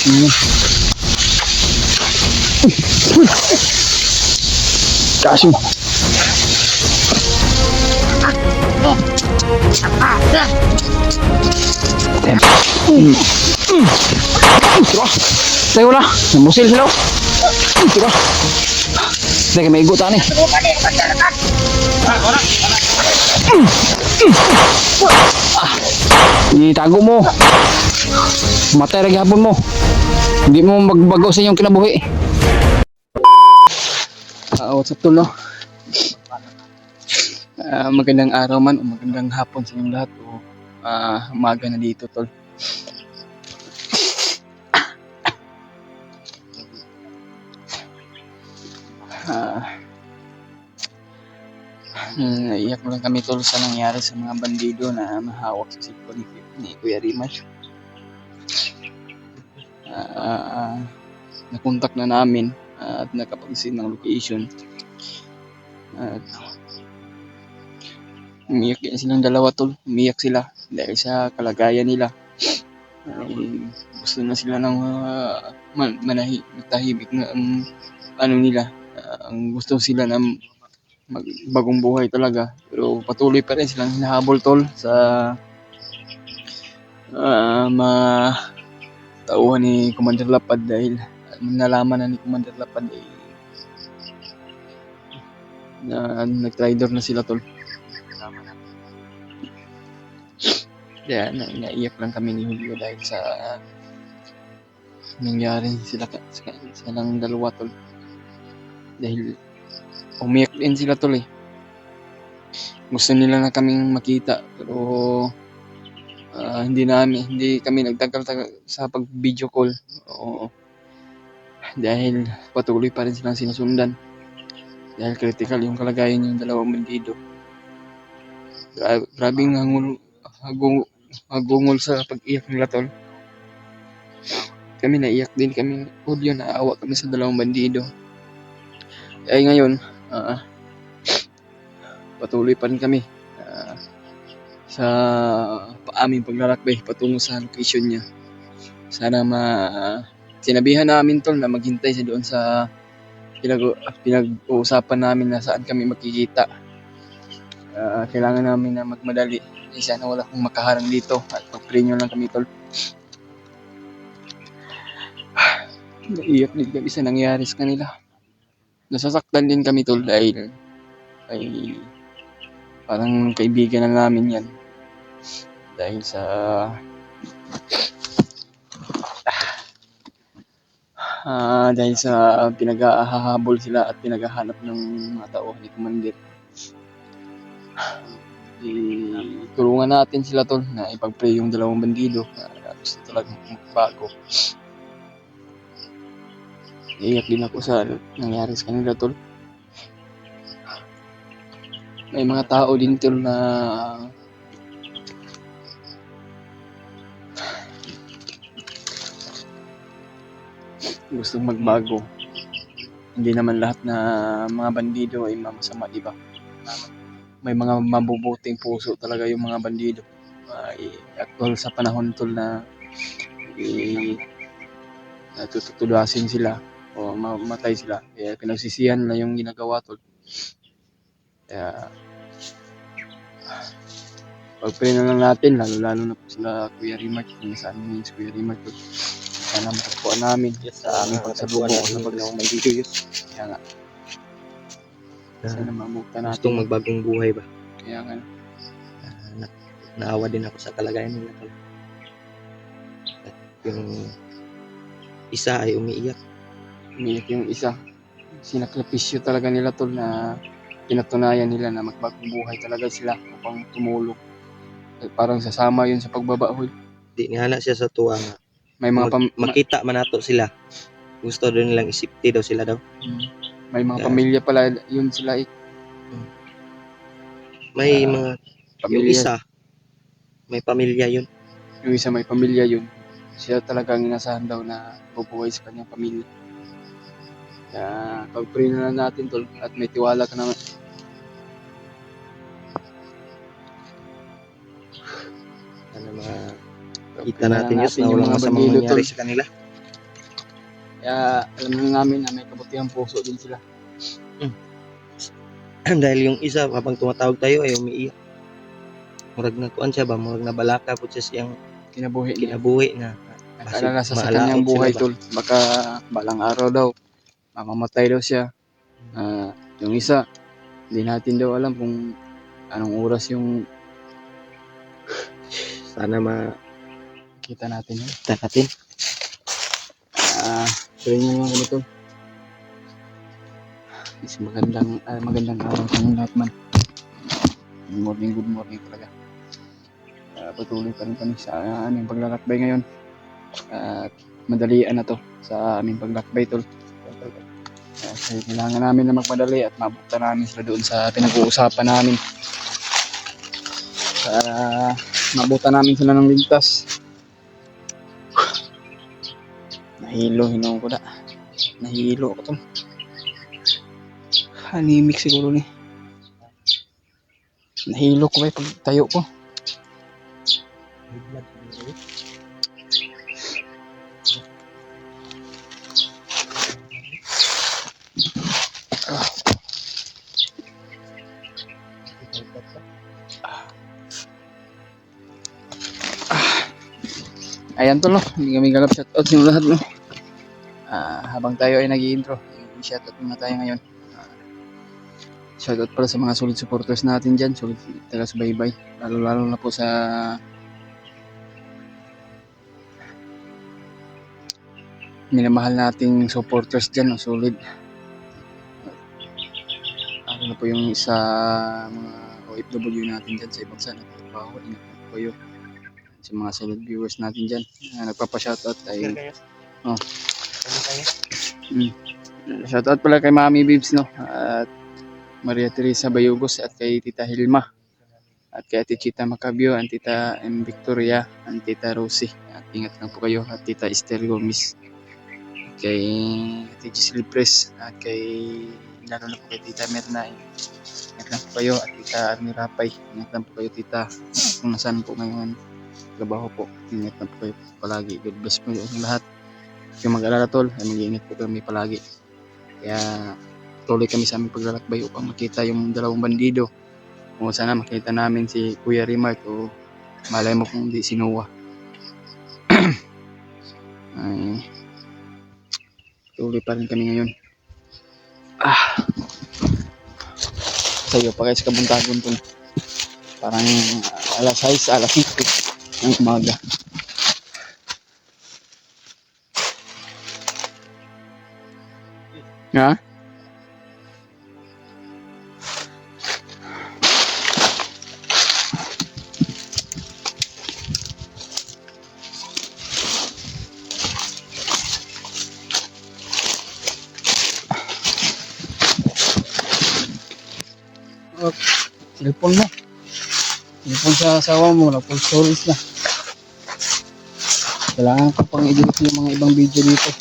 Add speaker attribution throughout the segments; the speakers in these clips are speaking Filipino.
Speaker 1: Kaso. Tayo wala. Namusil sila. Tira. Sige, may igutan eh. Itago mo. Matay rin hapon mo. Hindi mo magbago sa inyong kinabuhi. What's up tol, no? Magandang araw man o magandang hapon sa inyong lahat o umaga na dito tol. Naiyak lang kami tol sa nangyari sa mga bandido na mahawak sa cellphone ni Kuya Rimas. Nakontak na namin at nakapag-send ng location at umiyak yan silang dalawa tol. Umiyak sila dahil sa kalagayan nila. Gusto na sila ng matahimik na ano nila. Ang gusto sila na magbagong buhay talaga, pero patuloy pa rin silang hinahabol tol sa tauhan ni Commander Lapad dahil nalaman na ni Commander Lapad na nag-traitor na sila tol. Kaya naiyak lang kami ni Julio dahil sa nangyari silang dalawa tol, dahil umiyak din sila tol eh. Gusto nila na kaming makita pero hindi kami nagtagal sa pag video call. Dahil patuloy pa rin silang sinusundan dahil critical yung kalagayan yung dalawang bandido. Grabing hagungol sa pag-iyak nila tol. Kami naiyak din kami, audio, naawa kami sa dalawang bandido. Ay ngayon patuloy pa rin kami sa aming paglalakbay patungo sa location niya. Sana sinabihan namin tol na maghintay sa doon sa pinag-uusapan namin na saan kami makikita. Kailangan namin na magmadali. Sana wala kong makaharang dito at pag-pray lang kami tol. Naiyak din kami sa nangyari sa kanila. Nasasaktan din kami tol dahil ay parang kaibigan na namin yan. Dahil sa pinag-ahahabol sila at pinaghahanap ng mga tao ni Commander. Tulungan natin sila tol na ipag-pray yung dalawang bandido na gusto talagang magbago. Iyak din ako sa nangyari sa kanila tol. May mga tao din tol na gustong magbago. Hindi naman lahat na mga bandido ay masama, di ba? May mga mabubuting puso talaga yung mga bandido. Actual sa panahon tol na tutulasin sila o mamatay sila. Kaya pinagsisihan na yung ginagawa tol. Kaya pag-pray na lang natin, lalo na po sila Kuya Rimas, kung saan yung si Kuya Rimas tol. Sana matagpuan namin sa aming pagsabubong sa pagdawang bandido yun. Kaya nga sana mamuta natin.
Speaker 2: Gustong magbagong buhay ba?
Speaker 1: Kaya nga
Speaker 2: naawa din ako sa kalagayan nila tol. At yung isa ay umiiyak
Speaker 1: yung isa. Sinakripisyo talaga nila tol na pinatunayan nila na magbagong buhay talaga sila upang tumulong. Parang sasama yun sa pagbabahoy.
Speaker 2: di nga na siya sa tuwa nga
Speaker 1: May mga
Speaker 2: makita man nato sila. Gusto din nilang isipti daw sila daw.
Speaker 1: May mga pamilya pala yun sila eh.
Speaker 2: May mga
Speaker 1: pamilya.
Speaker 2: yung isa may pamilya yun.
Speaker 1: Yung isa may pamilya yun. Siya talagang inasahan daw na bubuhay sa kanyang pamilya. Kaya pag-pray na lang natin tol at may tiwala ka naman.
Speaker 2: Sana makita natin yun na wala masamang mangyari sa kanila.
Speaker 1: Kaya alam na namin na may kabutihang puso din sila.
Speaker 2: Dahil yung isa, habang tumatawag tayo ay umiiyak. Murag na kuan siya ba, murag na balaka po siya siyang
Speaker 1: Kinabuhi niya.
Speaker 2: kinabuhi na.
Speaker 1: Nag-alala sa
Speaker 2: Maalaot
Speaker 1: kanyang buhay,
Speaker 2: sila ba?
Speaker 1: tol. Baka balang araw daw, mamamatay daw siya. Yung isa, hindi natin daw alam kung anong oras yung
Speaker 2: Sana
Speaker 1: kita natin yun.
Speaker 2: makita natin.
Speaker 1: Tuloy niyo naman kami, tol. Is magandang araw sa inyo lahat man. Good morning talaga. Patuloy pa rin kami sa aming paglalakbay ngayon. At madalian na to sa aming paglakbay, tol. Kasi kailangan namin na magmadali at mabuta namin sila doon sa pinag-uusapan namin. Para mabuta namin sila ng ligtas. Nahilo ko na. Nahilo ako, tol. Hanimik siguro ni. Nahilo ko ba pag tayo ko. Ayan, tol, no? Hindi kami galap shoutout sa lahat, no? Habang tayo ay nag-i-intro, i-shoutout muna tayo ngayon. Shoutout pala sa mga solid supporters natin dyan, solid taga-subaybay, lalo na po sa minamahal nating supporters dyan, no? Solid. Lalo na po yung sa mga OFW natin dyan sa ibang sana, trabaho, ingat na po kayo. Sa mga solid viewers natin dyan na nagpapa-shoutout ay shoutout pala kay Mami Bibs, no? At Maria Teresa Bayugos at kay Tita Hilma at kay Ate Chita Macabio, at Tita M. Victoria, at Tita Rosie, at ingat lang po kayo, at Tita Esther Gomez, at kay Ate Giselle Pres, at kay lalo na po kay Tita Merna, ingat lang po kayo, at Tita Army Rapay, ingat lang po kayo, Tita, kung nasaan po ngayon trabaho po, ingat lang po kayo palagi. God bless po yung lahat. Yung mag-alala, tol, ay mag-iingat po kami palagi. Kaya tuloy kami sa aming paglalakbay upang makita yung dalawang bandido. Kung sana makita namin si Kuya Rimart o malay mo kung di si Noah. Ay, tuloy pa rin kami ngayon. Sa'yo pa guys, kabuntagon to. Parang alas 6, alas 7 ng umaga. Ha? Cellphone mo. Cellphone sa asawa mo, na full storage na. Kailangan ko pang i-delete yung mga ibang video dito.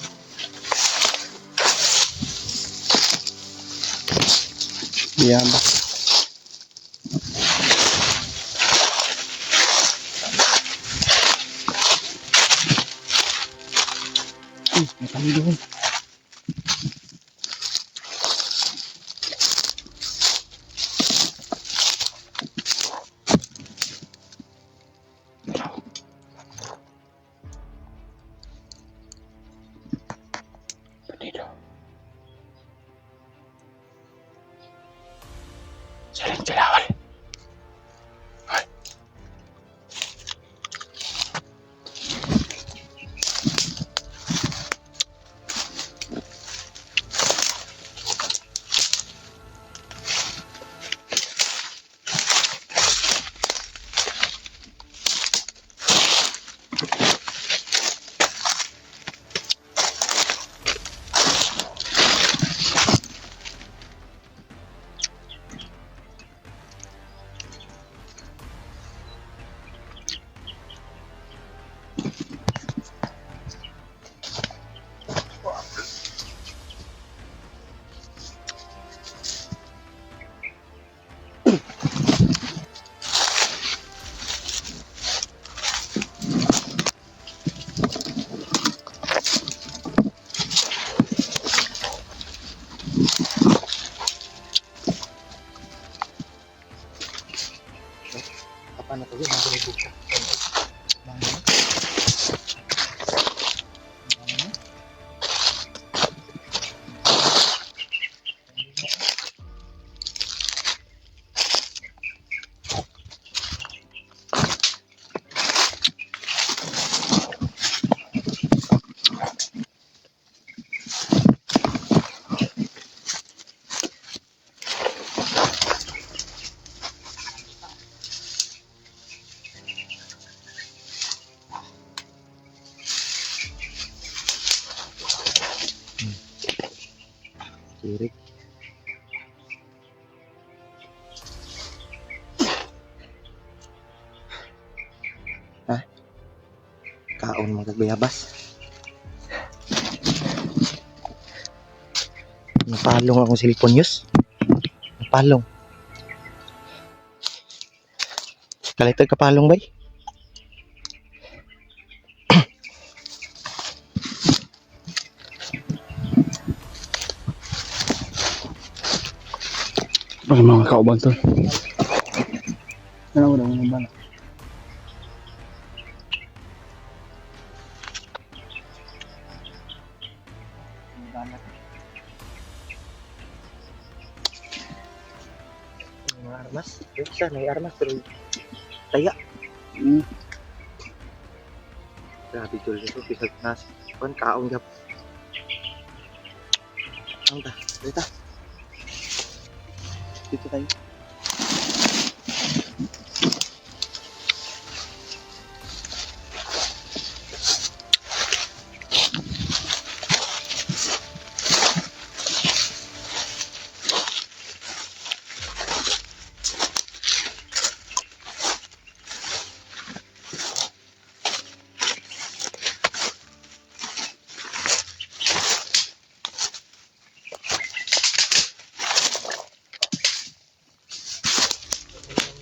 Speaker 1: Yan ba? May kami doon. Saling tilawal.
Speaker 2: Irik. Ha? Kaon mga kagbayabas. Napalong akong cellphone news. Napalong. Kalitag kapalong bay.
Speaker 1: Para mga kauban tol. Ano mo bala?
Speaker 2: Mga armas. Yung isa, may armas pero taya. Grabe tol nito. Pisag nas. Kuan kaon gap. Ang ta. Dito. Dito tayo.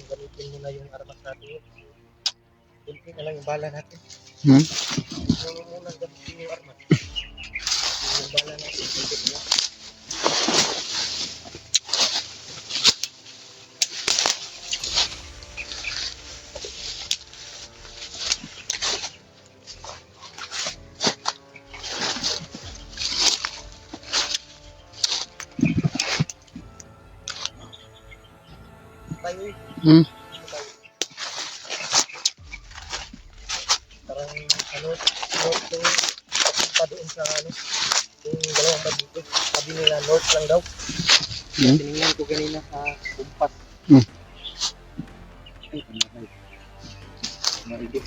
Speaker 2: Gamitin mo na yung armas natin. Kunti na lang yung bala natin. Ito mo muna gamitin yung armas. Yung bala natin. Kunti na lang. Tayo eh. Parang ano, north yung pa doon sa ano, yung dalawang bandito. Sabi nila north lang daw. Tinignan ko kanina sa kumpas. Ay, pamatay. Maigit.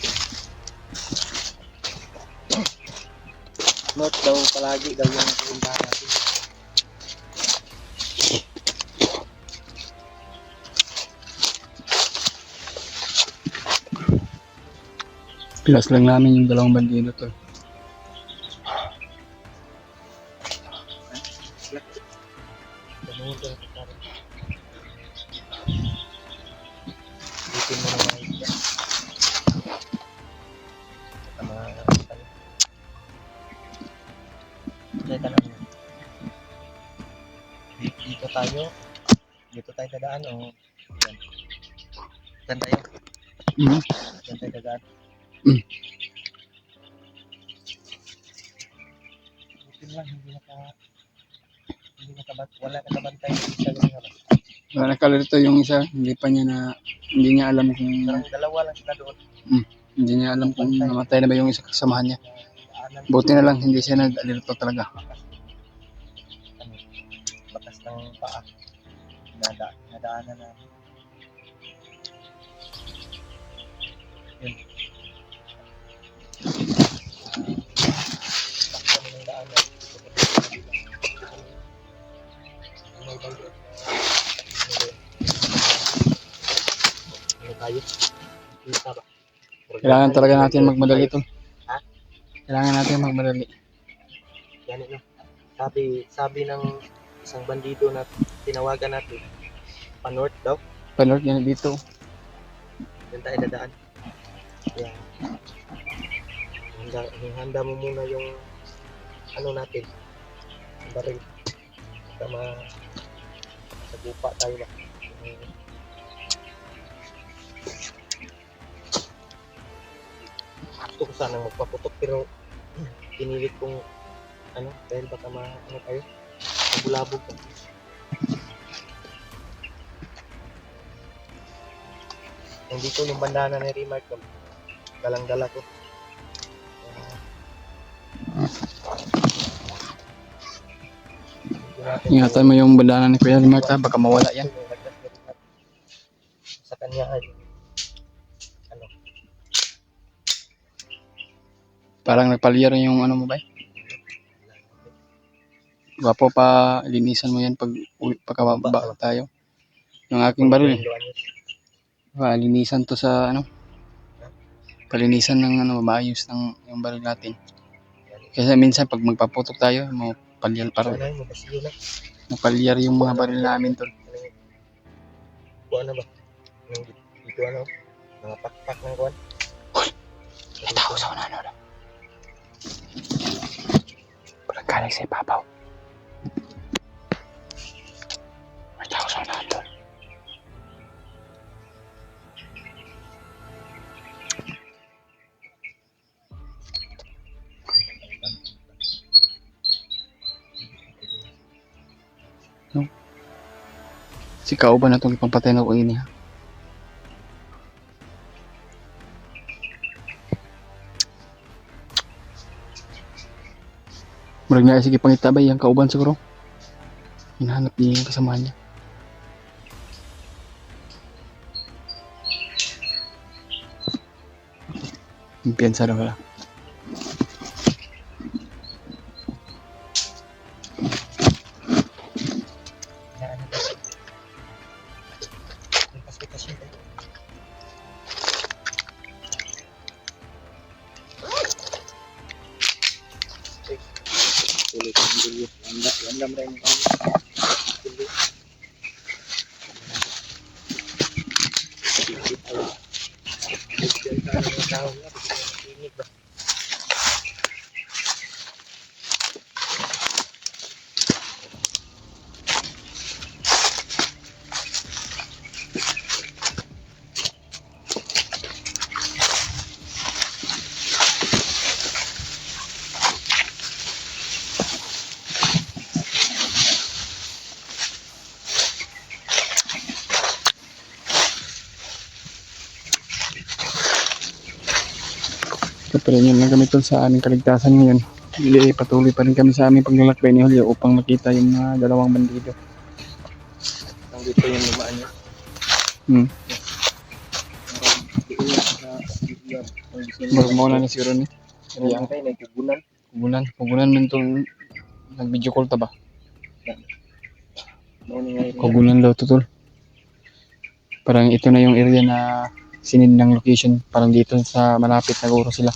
Speaker 2: North daw palagi daw yung pupuntahan natin.
Speaker 1: Pilas lang namin yung dalawang bandido tol.
Speaker 2: Ganun daw parang bitin mo na mga isya. Sa mga ano. Teka lang. Dito tayo. Dito tayo dadaan o yan. Yan tayo. Yan tayo dadaan. Butin lang, wala nakabantay sa lugar.
Speaker 1: Wala nakalito yung isa, hindi niya alam kung
Speaker 2: Parang dalawa lang sila doon.
Speaker 1: hindi niya alam kung namatay na ba yung isa kasamahan niya. Buti na lang hindi siya nag-alirto talaga.
Speaker 2: Bakas ng paa. Nadaanan na. Yun. Takpan ng daanan. Ano tayo? Kita ba?
Speaker 1: Kailangan talaga natin magmadali tol.
Speaker 2: Ha?
Speaker 1: Kailangan natin magmadali.
Speaker 2: Yan no. Sabi ng isang bandido na tinawagan natin, pa-north daw.
Speaker 1: Pa-north yan dito.
Speaker 2: Yan tayo dadaan. Kaya, handa mo muna yung ano natin, yung baril. Baka sagupa tayo ba. Gusto ko sanang magpaputok pero pinilit kong ano, dahil baka ano tayo, mabulabog ka. Nandito yung bandana ni Remark, dalang-dala ko.
Speaker 1: Ingatan mo yung bandana ni Kuya Remark ha, baka mawala yan.
Speaker 2: Sa kanya ay ano,
Speaker 1: Parang nagpalyar yung ano mo ba? Gwapo pa, linisan mo yan pagkababa tayo. Yung aking baril. Linisan to sa ano. Palinisan ng ano, maayos ng yung baril natin. Kasi minsan pag magpaputok tayo, mapalyar pa rin. Mapalyar yung mga baril namin tol.
Speaker 2: Kuha na ba? Dito ano? Mga pakpak ng kuhan.
Speaker 1: May tao sa una, ano? Parang galing sa ibabaw. May tao sa una, tol. No? Si kauban na itong ipangpatay na ko ini ha. Murag na sige pangitabay yung kauban siguro. Hinahanap niya yung kasama niya. Piyansa daw wala. Pero yun lang kami tol sa aming kaligtasan ngayon. Hindi, patuloy pa rin kami sa aming paglalakbay ni Julio upang makita yung mga dalawang bandido.
Speaker 2: Nandito yung lumaan niya.
Speaker 1: Baru mo na siguro ni.
Speaker 2: Yang kayo nagkugunan.
Speaker 1: Kugunan man itong nag-video call ta ba? Kugunan daw to tol. Parang ito na yung area na sinid ng location. Parang dito sa malapit na guro sila.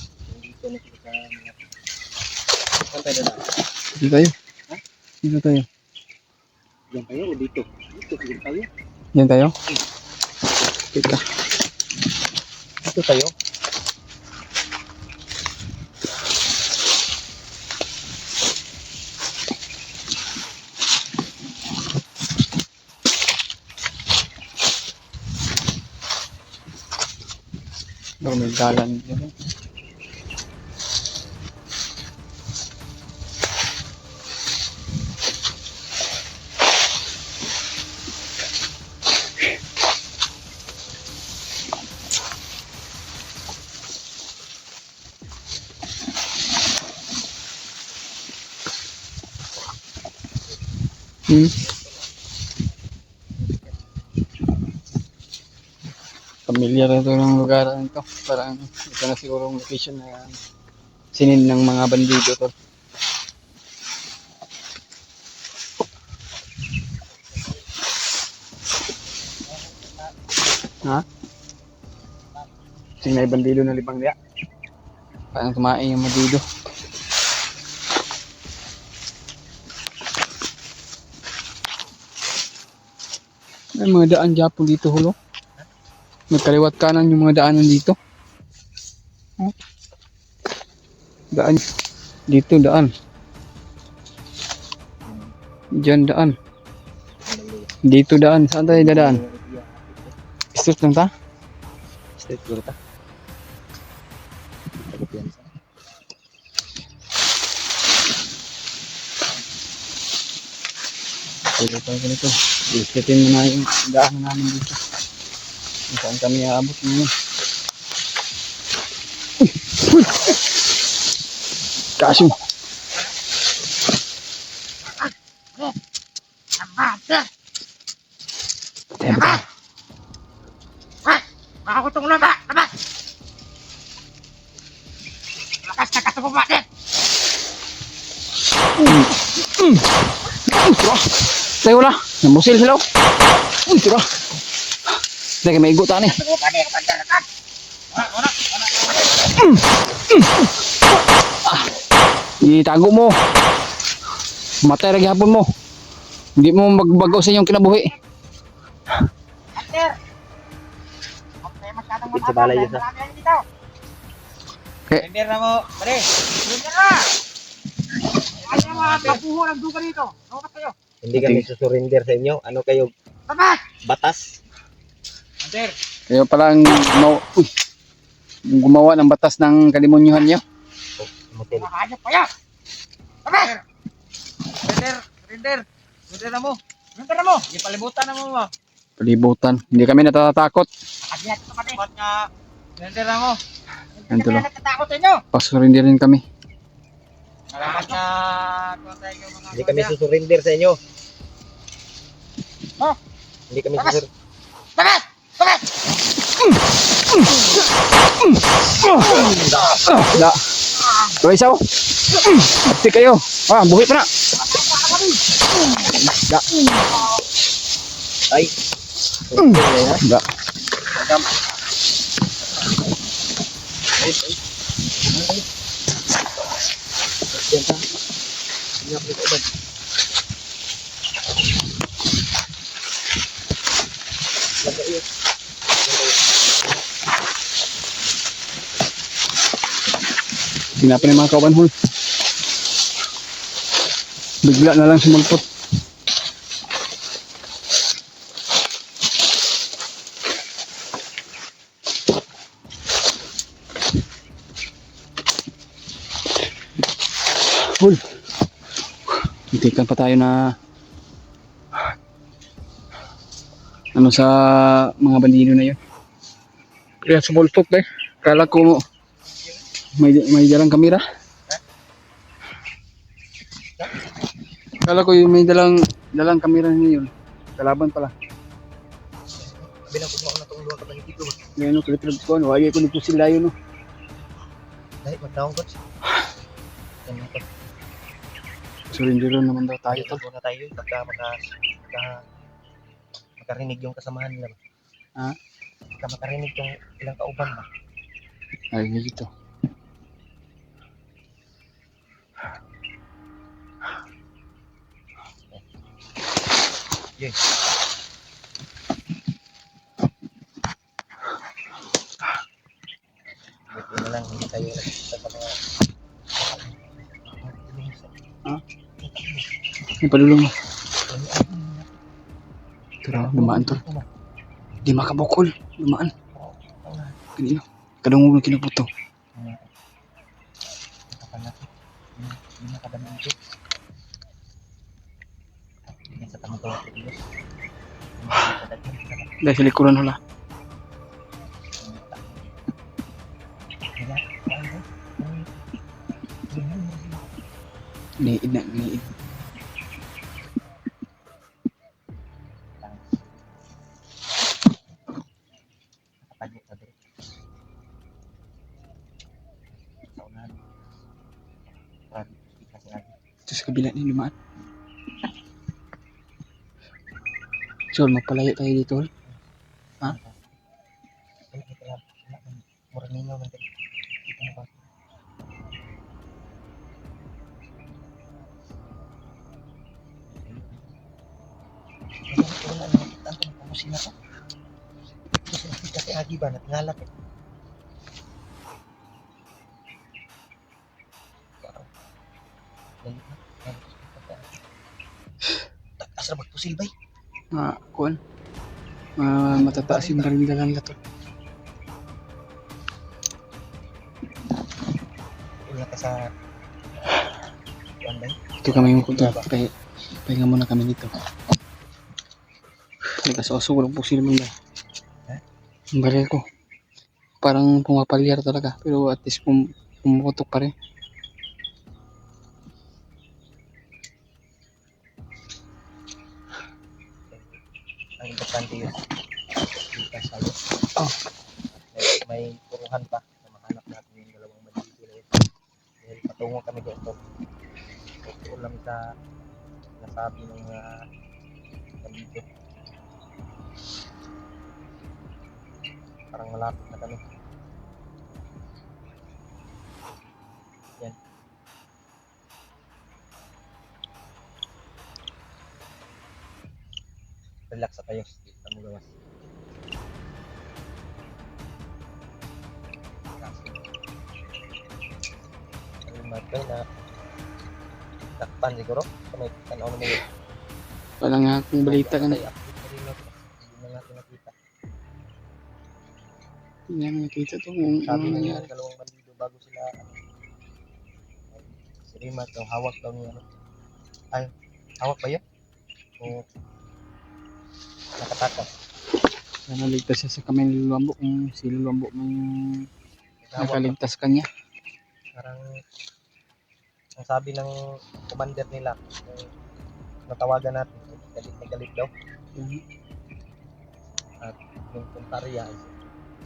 Speaker 1: Dito tayo.
Speaker 2: Ha?
Speaker 1: Dito tayo.
Speaker 2: Diyan tayo o dito? Dito tayo.
Speaker 1: Diyan tayo? Teka.
Speaker 2: Dito tayo.
Speaker 1: Baru may dalan dito. Familiar na ito ng lugar na ito. Parang ito na siguro ang location na sinid ng mga bandido to. Ha? Sing na bandido na libang diya. Parang tumae yung bandido. May mga daan Japon dito hulo. Magkaliwat kanan yung mga daanan dito. Daan. Dito daan. Diyan daan. Dito daan. Saan tayo dadaan? Straight lang ta?
Speaker 2: Straight dulu ta.
Speaker 1: Dito tayo ganito. Ikitin mo na yung daanan namin dito. Saan kami aabot ngayon? Uy! Kaso!
Speaker 3: Makakutong laba! Labas! Lakas na kasubaba din!
Speaker 1: Tira. Tayo wala. Namusil sila. Tira. Teka, may igot tani. Itago mo. Matay lagi hapon mo. Hindi mo magbago sa inyong kinabuhi.
Speaker 3: Master! Huwag kayo masyadong
Speaker 2: Sa balay yun,
Speaker 3: marami yan dito.
Speaker 1: Okay.
Speaker 3: Surrender na mo. Pare, surrender na! Ano yung mga kapuho ng duga dito? Lumabas kayo.
Speaker 2: Hindi kami susurrender sa inyo. Ano kayo?
Speaker 3: Labas!
Speaker 2: Batas?
Speaker 3: Master!
Speaker 1: Kayo palang gumawa ng batas ng kalimunyuhan niyo.
Speaker 2: Motel.
Speaker 3: Makahanyap kayo! Labas! Surrender! Surrender! Surrender na mo! Surrender na mo! Hindi palibutan na mo mo.
Speaker 1: Palibutan. Hindi kami natatakot.
Speaker 3: Nakadiyat ito pati. Ba't nga? Surrender na mo.
Speaker 1: Yan
Speaker 3: Hindi
Speaker 1: tulo.
Speaker 3: kami natatakot sa inyo.
Speaker 1: Pasurin din kami.
Speaker 3: Salamat na kung tayo yung mga
Speaker 2: Hindi kami susurrender sa inyo.
Speaker 3: Oh.
Speaker 2: Hindi kami
Speaker 3: Labas!
Speaker 2: susur...
Speaker 3: Labas! Labas!
Speaker 1: Da. Tuloy isaw. Pati kayo. Buhi pa na. Da.
Speaker 2: Ay!
Speaker 1: Da. Sinapan yung mga kawan hul. Bigla na lang sumulpot. Hul. Hintikan pa tayo na ano sa mga bandino na yun. Kaya sumulpot eh. Kala ko may dalang kamera. Kala ko yung may dalang kamera niyo yun. Kalaban pala.
Speaker 2: Bilang kung ako natong luwag kapag hindi ko.
Speaker 1: Ngayon no, kulit ko ano, ay ko nagpusil layo no.
Speaker 2: Dahil magdaong ko. Yan mo.
Speaker 1: Surrender naman daw tayo tol.
Speaker 2: Muna tayo. Makarinig yung kasamahan nila ba?
Speaker 1: Ha?
Speaker 2: Makarinig yung ilang kauban ba?
Speaker 1: Ay, dito.
Speaker 2: Yes. Buti na lang hindi tayo nakikita sa mga...
Speaker 1: May palulong mo. Pero lumaan tol. Di makabukol. Lumaan. Kanino? Kadungog na kinaputo.
Speaker 2: Hindi nakadamang ito. Hindi sa tamang gawa ko Diyos.
Speaker 1: Dahil sa likuran hala. Niid na, niid. Ito sa kabila ni lumaan. Sol, magpalayo tayo dito. Ha?
Speaker 2: Murang ninyo man tayo. Dito na ba? Wala na nakita ang pumusin na to. Kasi agi ba? Natingalap eh. Asra magpusil ba eh?
Speaker 1: Kuan. Matataas yung dalang lato.
Speaker 2: Wala ka sa... Kuan ba eh?
Speaker 1: Ito kami yung punta. Pahinga muna kami dito. Halika sa oso, walang pusil naman ba? Ang baril ko. Parang pumapalyar talaga. Pero at least pumuputok pa rin.
Speaker 2: Ang importante yun. Kita sa'yo.
Speaker 1: Oh.
Speaker 2: May puruhan pa na mahanap natin yung dalawang bandido na yun. Dahil patungo kami doon. Tutuon lang sa nasabi ng mga bandito. Parang malapit na kami. Yan. Relax na tayo. Dito mo gawas. Ang matay na takpan siguro. Sa may tanaw na may
Speaker 1: Wala nga akong balita ka na.
Speaker 2: hindi na natin nakita.
Speaker 1: Hindi namin nakita to kung ano
Speaker 2: Sabi ng
Speaker 1: nangyari.
Speaker 2: dalawang bandido bago sila si Rimat daw hawak daw niya ay hawak ba yun? O nakatakas?
Speaker 1: Sana ligtas siya sa kamay ni Lulambok kung si Lulambok may
Speaker 2: Hawak ba?
Speaker 1: nakaligtas kanya.
Speaker 2: Parang ang sabi ng commander nila yung natawagan natin galit na galit daw at yung puntarya ay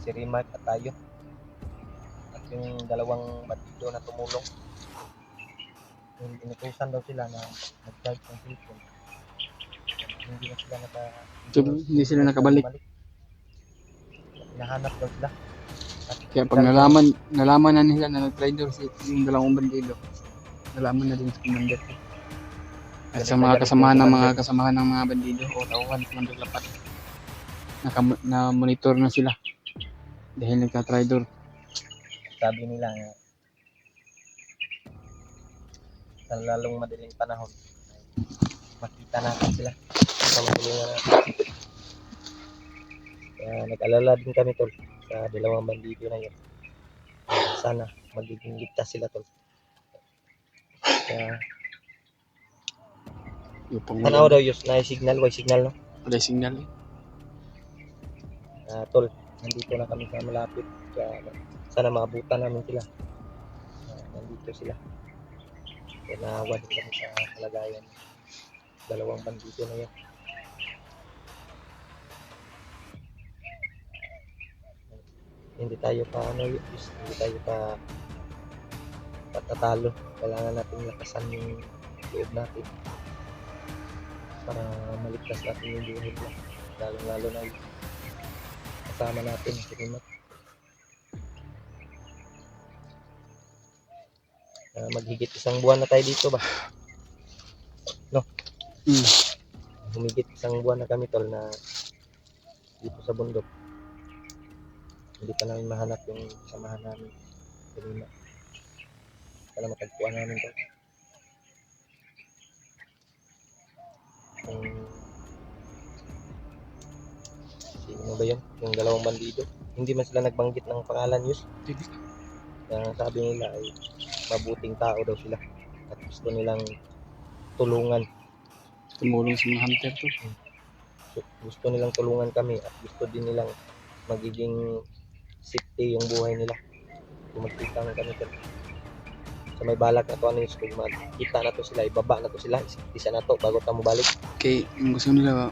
Speaker 2: si Rimat at tayo at yung dalawang bandido na tumulong yung inutusan daw sila na mag-charge ng cellphone hindi na sila
Speaker 1: Hindi sila nakabalik.
Speaker 2: hinahanap daw sila at
Speaker 1: Kaya pag nalaman na nila na nag-traitor si yung dalawang bandido, nalaman na din sa commander. At sa mga kasamahan ng mga bandido o tauhan sa Commander Lapat, na monitor na sila dahil nagka-traitor.
Speaker 2: sabi nila na sa lalong madaling panahon makita natin sila sa matulungan natin. Kaya nag-alala din kami tol sa dalawang bandido na yun. Sana magiging ligtas sila tol. Kaya
Speaker 1: Yung
Speaker 2: tanaw daw yus na signal, way signal no.
Speaker 1: Wala signal.
Speaker 2: Tol, nandito na kami sa malapit. Kaya sana maabutan namin sila. Nandito sila. Kaya naawa din kami sa kalagayan dalawang bandido na yan. Hindi tayo pa hindi tayo pa patatalo. Kailangan natin lakasan yung loob natin para maligtas natin yung buhay nila. Lalo na yung kasama natin si Rimat. Maghigit isang buwan na tayo dito ba? No? Humigit isang buwan na kami tol na dito sa bundok. Hindi pa namin mahanap yung samahan namin si Rimat. Kaya matagpuan namin tol. Sino ba yun? Yung dalawang bandido. Hindi man sila nagbanggit ng pangalan yus. Kaya sabi nila ay mabuting tao daw sila at gusto nilang tulungan.
Speaker 1: Tumulong sa mga hunter to.
Speaker 2: So, gusto nilang tulungan kami at gusto din nilang magiging safety yung buhay nila. Kung magkita na kami dyan. So may balak na to ano yung kung magkita na to sila, ibaba na to sila, isa na to bago tayo balik.
Speaker 1: Okay, yung gusto nila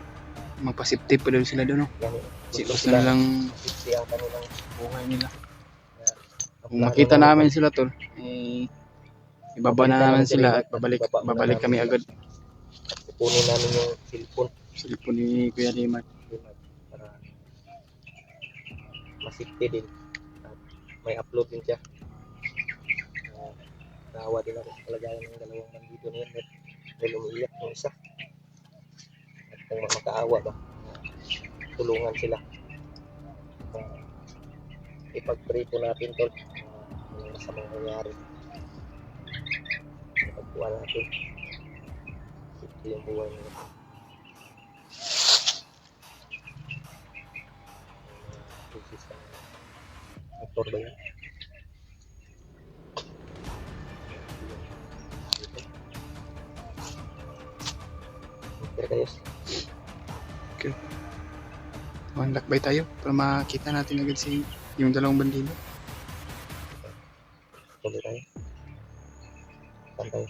Speaker 1: magpa-safety pa daw sila doon, no? Gusto nilang
Speaker 2: safety ang kanilang
Speaker 1: buhay nila.
Speaker 2: ang
Speaker 1: Kung
Speaker 2: plano
Speaker 1: makita
Speaker 2: namin,
Speaker 1: namin sila tol, ibaba na namin sila at babalik kami agad.
Speaker 2: kukunin namin yung cellphone
Speaker 1: Cellphone ni Kuya Rimat.
Speaker 2: para masafety din at may upload din siya. Naawa din ako sa kalagayan ng dalawang bandido na yan dahil umiiyak yung isa at kung makaawa ba tulungan sila. Ipag-pray po natin tol yung masamang nangyari, ipagpuan natin safety yung buhay nila. Pusis ng motor ba yun? Okay guys,
Speaker 1: Okay. Lakbay tayo para makita natin agad yung dalawang bandido.
Speaker 2: tuloy tayo. Saan tayo?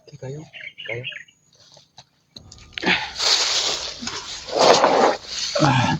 Speaker 1: Okay kayo.
Speaker 2: Tayo?
Speaker 1: Ha?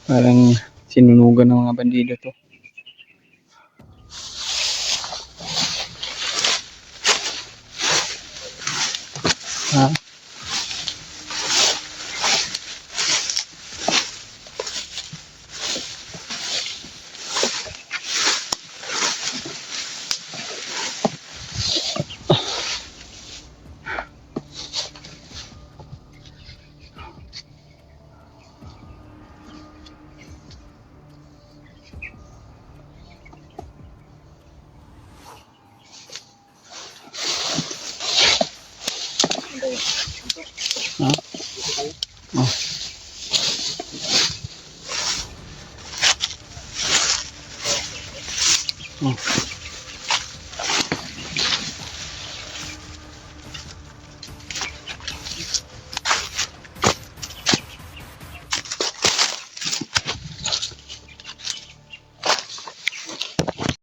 Speaker 1: Parang sinunugan ng mga bandido to. Ha? Ha? Oh. Oh.